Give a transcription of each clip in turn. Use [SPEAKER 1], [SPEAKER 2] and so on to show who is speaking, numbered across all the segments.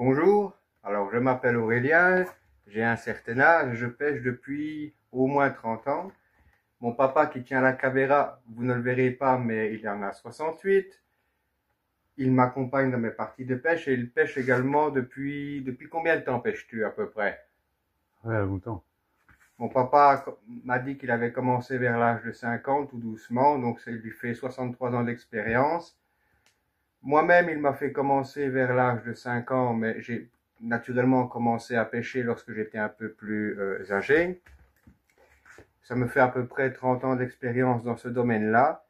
[SPEAKER 1] Bonjour, alors je m'appelle Aurélien, j'ai un certain âge, je pêche depuis au moins 30 ans. Mon papa qui tient la caméra, vous ne le verrez pas, mais il en a 68. Il m'accompagne dans mes parties de pêche et il pêche également depuis combien de temps pêches-tu à peu près?
[SPEAKER 2] Ouais, longtemps.
[SPEAKER 1] Mon papa m'a dit qu'il avait commencé vers l'âge de 50 tout doucement, donc ça lui fait 63 ans d'expérience. Moi-même, il m'a fait commencer vers l'âge de 5 ans, mais j'ai naturellement commencé à pêcher lorsque j'étais un peu plus âgé. Ça me fait à peu près 30 ans d'expérience dans ce domaine-là.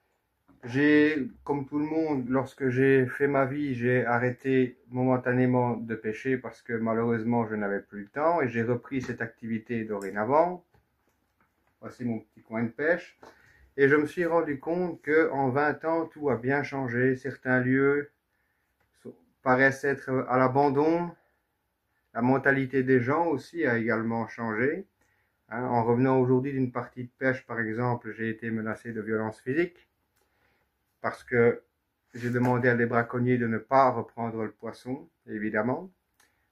[SPEAKER 1] Comme tout le monde, lorsque j'ai fait ma vie, j'ai arrêté momentanément de pêcher parce que malheureusement, je n'avais plus le temps et j'ai repris cette activité dorénavant. Voici mon petit coin de pêche. Et je me suis rendu compte qu'en 20 ans, tout a bien changé. Certains lieux paraissent être à l'abandon. La mentalité des gens aussi a également changé. En revenant aujourd'hui d'une partie de pêche, par exemple, j'ai été menacé de violences physiques parce que j'ai demandé à des braconniers de ne pas reprendre le poisson, évidemment.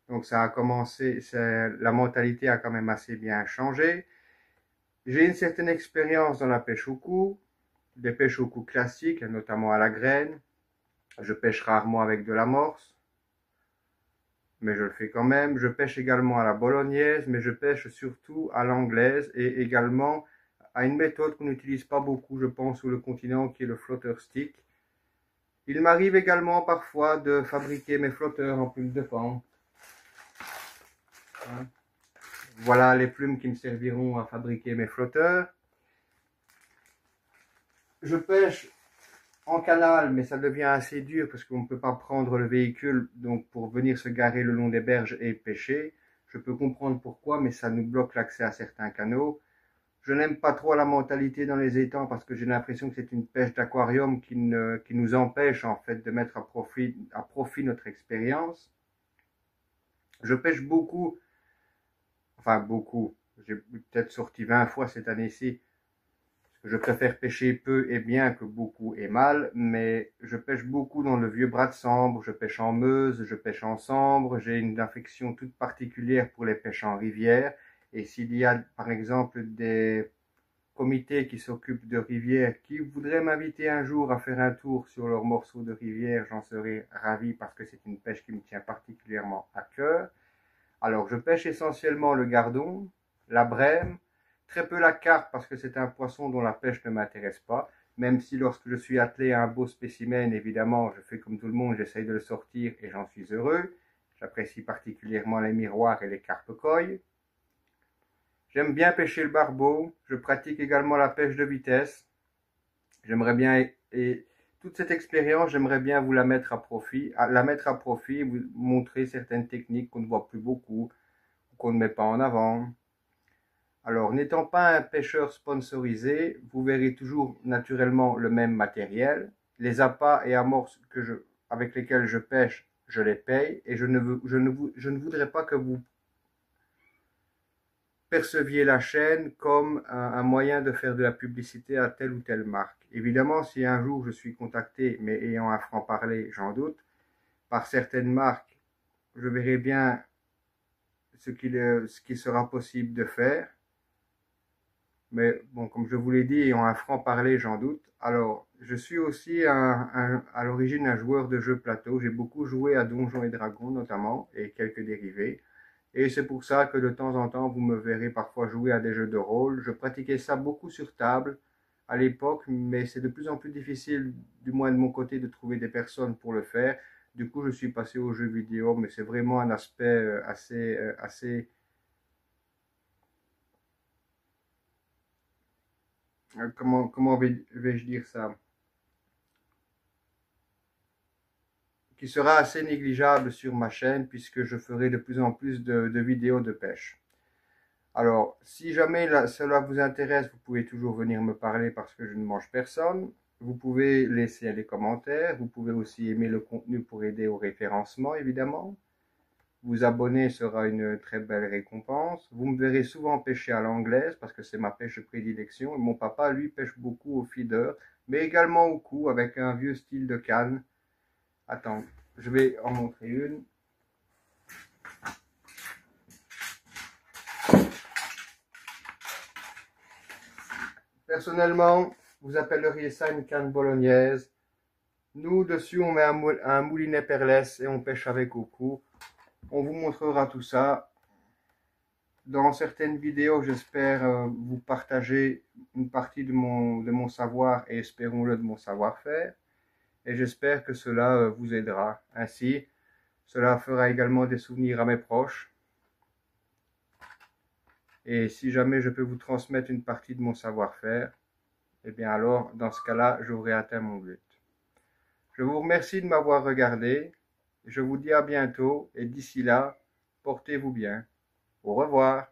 [SPEAKER 1] Donc ça a commencé, la mentalité a quand même assez bien changé. J'ai une certaine expérience dans la pêche au coup, des pêches au coup classiques, notamment à la graine. Je pêche rarement avec de l'amorce, mais je le fais quand même. Je pêche également à la bolognaise, mais je pêche surtout à l'anglaise et également à une méthode qu'on n'utilise pas beaucoup, je pense, sur le continent, qui est le flotteur stick. Il m'arrive également parfois de fabriquer mes flotteurs en plumes de pan. Voilà les plumes qui me serviront à fabriquer mes flotteurs. Je pêche en canal, mais ça devient assez dur parce qu'on ne peut pas prendre le véhicule donc pour venir se garer le long des berges et pêcher. Je peux comprendre pourquoi, mais ça nous bloque l'accès à certains canaux. Je n'aime pas trop la mentalité dans les étangs parce que j'ai l'impression que c'est une pêche d'aquarium qui nous empêche en fait de mettre à profit notre expérience. Je pêche beaucoup, enfin beaucoup, j'ai peut-être sorti 20 fois cette année-ci. Je préfère pêcher peu et bien que beaucoup et mal, mais je pêche beaucoup dans le vieux bras de Sambre, je pêche en Meuse, je pêche en Sambre, j'ai une affection toute particulière pour les pêches en rivière, et s'il y a par exemple des comités qui s'occupent de rivières qui voudraient m'inviter un jour à faire un tour sur leurs morceaux de rivière, j'en serais ravi parce que c'est une pêche qui me tient particulièrement à cœur. Alors je pêche essentiellement le gardon, la brème, très peu la carpe parce que c'est un poisson dont la pêche ne m'intéresse pas, même si lorsque je suis attelé à un beau spécimen, évidemment, je fais comme tout le monde, j'essaye de le sortir et j'en suis heureux. J'apprécie particulièrement les miroirs et les carpe-coilles. J'aime bien pêcher le barbeau, je pratique également la pêche de vitesse. J'aimerais bien, et toute cette expérience, j'aimerais bien vous la mettre à profit, vous montrer certaines techniques qu'on ne voit plus beaucoup, qu'on ne met pas en avant. Alors, n'étant pas un pêcheur sponsorisé, vous verrez toujours naturellement le même matériel. Les appâts et amorces avec lesquels je pêche, je les paye et je ne voudrais pas que vous perceviez la chaîne comme un moyen de faire de la publicité à telle ou telle marque. Évidemment, si un jour je suis contacté, mais ayant un franc-parler, j'en doute, par certaines marques, je verrai bien ce qui sera possible de faire. Mais bon, comme je vous l'ai dit, ayant un franc-parler, j'en doute. Alors, je suis aussi à l'origine un joueur de jeux plateau. J'ai beaucoup joué à Donjons et Dragons notamment, et quelques dérivés. Et c'est pour ça que de temps en temps, vous me verrez parfois jouer à des jeux de rôle. Je pratiquais ça beaucoup sur table à l'époque, mais c'est de plus en plus difficile, du moins de mon côté, de trouver des personnes pour le faire. Du coup, je suis passé aux jeux vidéo, mais c'est vraiment un aspect assez comment vais-je dire ça, qui sera assez négligeable sur ma chaîne puisque je ferai de plus en plus de vidéos de pêche. Alors, si jamais cela vous intéresse, vous pouvez toujours venir me parler parce que je ne mange personne. Vous pouvez laisser des commentaires. Vous pouvez aussi aimer le contenu pour aider au référencement, évidemment. Vous abonner sera une très belle récompense. Vous me verrez souvent pêcher à l'anglaise parce que c'est ma pêche de prédilection. Et mon papa, lui, pêche beaucoup au feeder, mais également au coup avec un vieux style de canne. Attends, je vais en montrer une. Personnellement, vous appelleriez ça une canne bolognaise. Nous, dessus, on met un moulinet perlès et on pêche avec au cou. On vous montrera tout ça. Dans certaines vidéos, j'espère vous partager une partie de mon savoir et espérons-le de mon savoir-faire. Et j'espère que cela vous aidera. Ainsi, cela fera également des souvenirs à mes proches. Et si jamais je peux vous transmettre une partie de mon savoir-faire, eh bien alors, dans ce cas-là, j'aurai atteint mon but. Je vous remercie de m'avoir regardé. Je vous dis à bientôt et d'ici là, portez-vous bien. Au revoir.